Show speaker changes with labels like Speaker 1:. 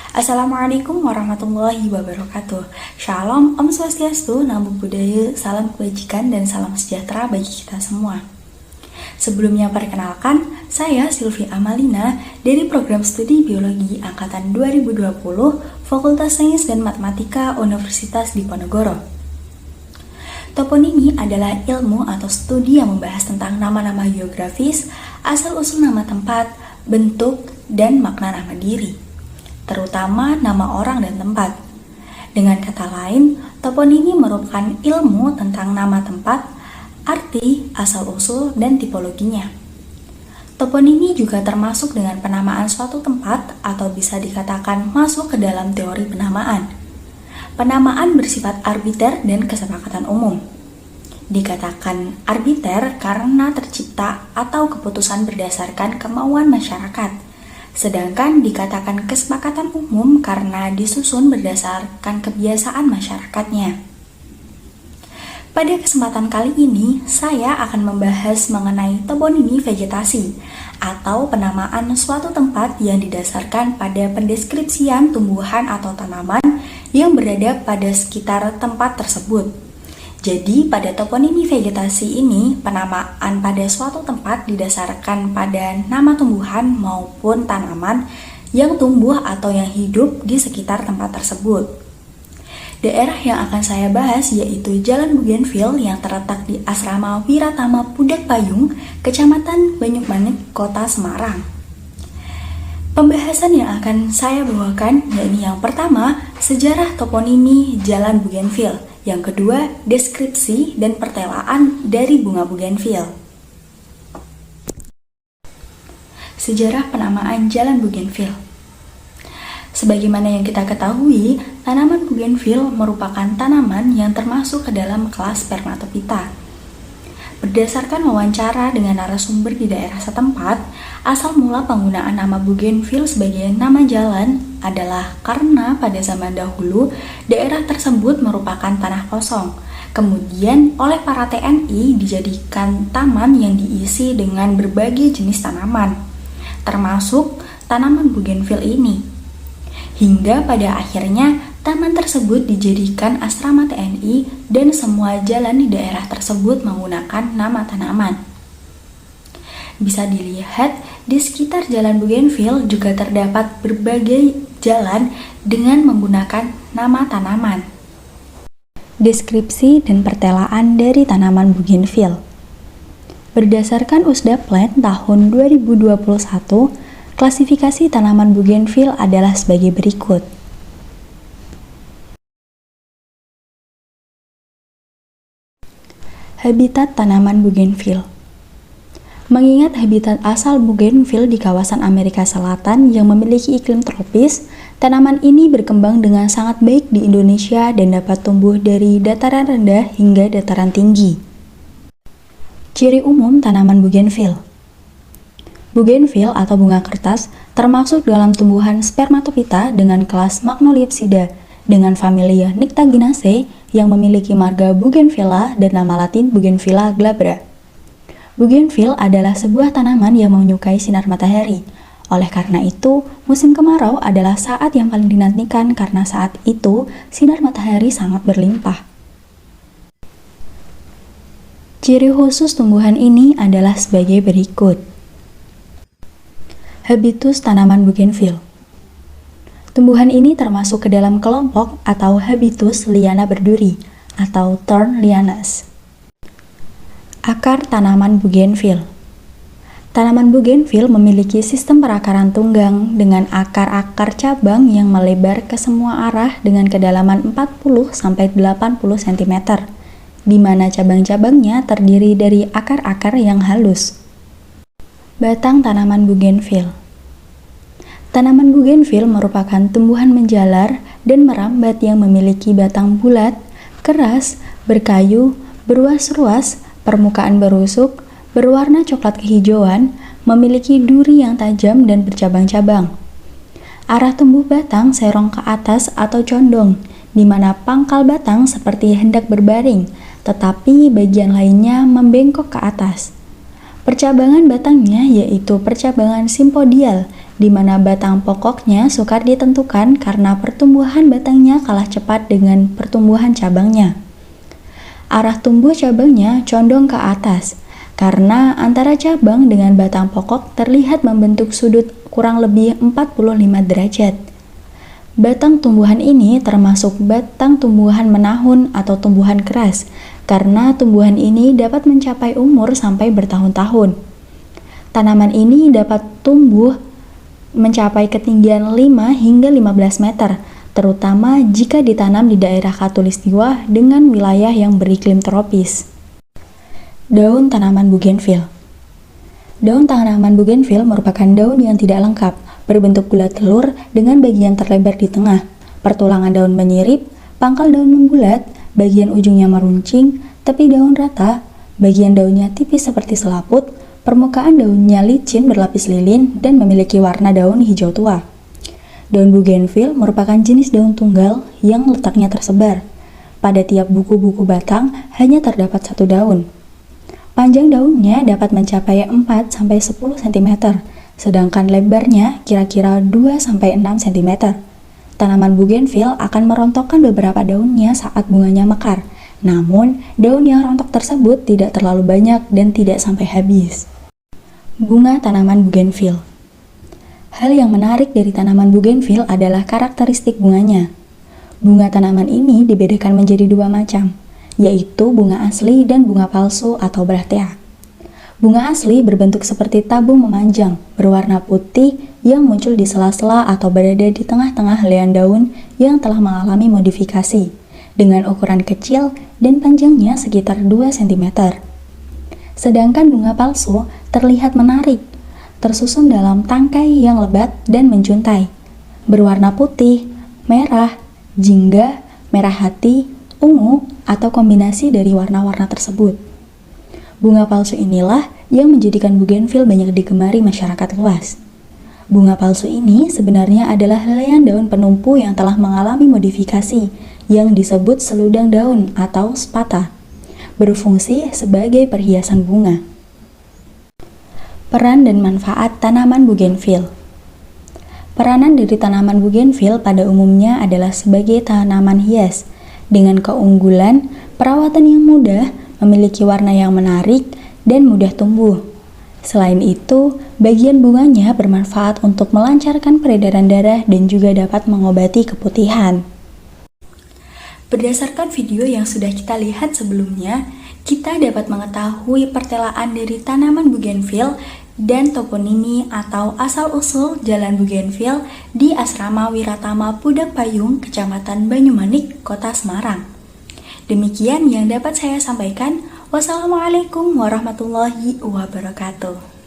Speaker 1: Assalamualaikum warahmatullahi wabarakatuh. Shalom, Om Swastiastu, Namo Buddhaya, salam kebajikan dan salam sejahtera bagi kita semua. Sebelumnya perkenalkan, saya Sylvia Amalina dari program studi biologi angkatan 2020 Fakultas Sains dan Matematika Universitas Diponegoro. Toponimi adalah ilmu atau studi yang membahas tentang nama-nama geografis, asal-usul nama tempat, bentuk, dan makna nama diri, terutama nama orang dan tempat. Dengan kata lain, toponimi merupakan ilmu tentang nama tempat, arti, asal-usul, dan tipologinya. Toponimi juga termasuk dengan penamaan suatu tempat atau bisa dikatakan masuk ke dalam teori penamaan. Penamaan bersifat arbiter dan kesepakatan umum. Dikatakan arbiter karena tercipta atau keputusan berdasarkan kemauan masyarakat. Sedangkan dikatakan kesepakatan umum karena disusun berdasarkan kebiasaan masyarakatnya. Pada kesempatan kali ini, saya akan membahas mengenai toponimi vegetasi atau penamaan suatu tempat yang didasarkan pada pendeskripsian tumbuhan atau tanaman yang berada pada sekitar tempat tersebut. Jadi, pada toponimi vegetasi ini, penamaan pada suatu tempat didasarkan pada nama tumbuhan maupun tanaman yang tumbuh atau yang hidup di sekitar tempat tersebut. Daerah yang akan saya bahas yaitu Jalan Bougainville yang terletak di Asrama Wiratama Pudak Payung, Kecamatan Banyumanik, Kota Semarang. Pembahasan yang akan saya bawakan yakni yang pertama, sejarah toponimi Jalan Bougainville. Yang kedua, deskripsi dan pertelaan dari bunga bougainville. Sejarah penamaan Jalan Bougainville. Sebagaimana yang kita ketahui, tanaman bougainville merupakan tanaman yang termasuk ke dalam kelas spermatophyta. Berdasarkan wawancara dengan narasumber di daerah setempat, asal mula penggunaan nama bougainville sebagai nama jalan adalah karena pada zaman dahulu daerah tersebut merupakan tanah kosong. Kemudian oleh para TNI dijadikan taman yang diisi dengan berbagai jenis tanaman, termasuk tanaman bougainville ini. Hingga pada akhirnya taman tersebut dijadikan asrama TNI dan semua jalan di daerah tersebut menggunakan nama tanaman. Bisa dilihat di sekitar Jalan Bougainville juga terdapat berbagai jalan dengan menggunakan nama tanaman. Deskripsi dan pertelaan dari tanaman bougainville. Berdasarkan Usdaplen tahun 2021, klasifikasi tanaman bougainville adalah sebagai berikut. Habitat tanaman bougainville. Mengingat habitat asal bougainville di kawasan Amerika Selatan yang memiliki iklim tropis, tanaman ini berkembang dengan sangat baik di Indonesia dan dapat tumbuh dari dataran rendah hingga dataran tinggi. Ciri umum tanaman bougainville. Bougainville atau bunga kertas termasuk dalam tumbuhan spermatophyta dengan kelas Magnoliopsida dengan familia Nyctaginaceae yang memiliki marga Bougainvillea dan nama latin Bougainvillea glabra. Bougainville adalah sebuah tanaman yang menyukai sinar matahari. Oleh karena itu, musim kemarau adalah saat yang paling dinantikan karena saat itu sinar matahari sangat berlimpah. Ciri khusus tumbuhan ini adalah sebagai berikut. Habitus tanaman bougainville. Tumbuhan ini termasuk ke dalam kelompok atau habitus liana berduri atau thorn lianas. Akar tanaman bougainville. Tanaman bougainville memiliki sistem perakaran tunggang dengan akar-akar cabang yang melebar ke semua arah dengan kedalaman 40-80 cm, di mana cabang-cabangnya terdiri dari akar-akar yang halus. Batang tanaman bougainville. Tanaman bougainville merupakan tumbuhan menjalar dan merambat yang memiliki batang bulat, keras, berkayu, beruas-ruas, permukaan berusuk, berwarna coklat kehijauan, memiliki duri yang tajam dan bercabang-cabang. Arah tumbuh batang serong ke atas atau condong, di mana pangkal batang seperti hendak berbaring, tetapi bagian lainnya membengkok ke atas. Percabangan batangnya yaitu percabangan simpodial di mana batang pokoknya sukar ditentukan karena pertumbuhan batangnya kalah cepat dengan pertumbuhan cabangnya. Arah tumbuh cabangnya condong ke atas, karena antara cabang dengan batang pokok terlihat membentuk sudut kurang lebih 45 derajat. Batang tumbuhan ini termasuk batang tumbuhan menahun atau tumbuhan keras, karena tumbuhan ini dapat mencapai umur sampai bertahun-tahun. Tanaman ini dapat tumbuh mencapai ketinggian 5 hingga 15 meter, terutama jika ditanam di daerah khatulistiwa dengan wilayah yang beriklim tropis. Daun tanaman bougainville. Daun tanaman bougainville merupakan daun yang tidak lengkap, berbentuk bulat telur dengan bagian terlebar di tengah, pertulangan daun menyirip, pangkal daun membulat, bagian ujungnya meruncing, tepi daun rata, bagian daunnya tipis seperti selaput, permukaan daunnya licin berlapis lilin, dan memiliki warna daun hijau tua. Daun bougainville merupakan jenis daun tunggal yang letaknya tersebar. Pada tiap buku-buku batang hanya terdapat satu daun. Panjang daunnya dapat mencapai 4-10 cm, sedangkan lebarnya kira-kira 2-6 cm. Tanaman bougainville akan merontokkan beberapa daunnya saat bunganya mekar, namun daun yang rontok tersebut tidak terlalu banyak dan tidak sampai habis. Bunga tanaman bougainville. Hal yang menarik dari tanaman bougainville adalah karakteristik bunganya. Bunga tanaman ini dibedakan menjadi dua macam, yaitu bunga asli dan bunga palsu atau brahtea. Bunga asli berbentuk seperti tabung memanjang, berwarna putih yang muncul di sela-sela atau berada di tengah-tengah helaian daun yang telah mengalami modifikasi, dengan ukuran kecil dan panjangnya sekitar 2 cm. Sedangkan bunga palsu terlihat menarik, tersusun dalam tangkai yang lebat dan menjuntai, berwarna putih, merah, jingga, merah hati, ungu, atau kombinasi dari warna-warna tersebut. Bunga palsu inilah yang menjadikan bougainville banyak digemari masyarakat luas. Bunga palsu ini sebenarnya adalah helaian daun penumpu yang telah mengalami modifikasi yang disebut seludang daun atau spata, berfungsi sebagai perhiasan bunga. Peran dan manfaat tanaman bougainville. Peranan dari tanaman bougainville pada umumnya adalah sebagai tanaman hias, dengan keunggulan perawatan yang mudah, memiliki warna yang menarik, dan mudah tumbuh. Selain itu, bagian bunganya bermanfaat untuk melancarkan peredaran darah dan juga dapat mengobati keputihan. Berdasarkan video yang sudah kita lihat sebelumnya, kita dapat mengetahui pertelaan dari tanaman bougainville dan toponimi atau asal-usul Jalan Bougainville di Asrama Wiratama Pudak Payung, Kecamatan Banyumanik, Kota Semarang. Demikian yang dapat saya sampaikan. Wassalamualaikum warahmatullahi wabarakatuh.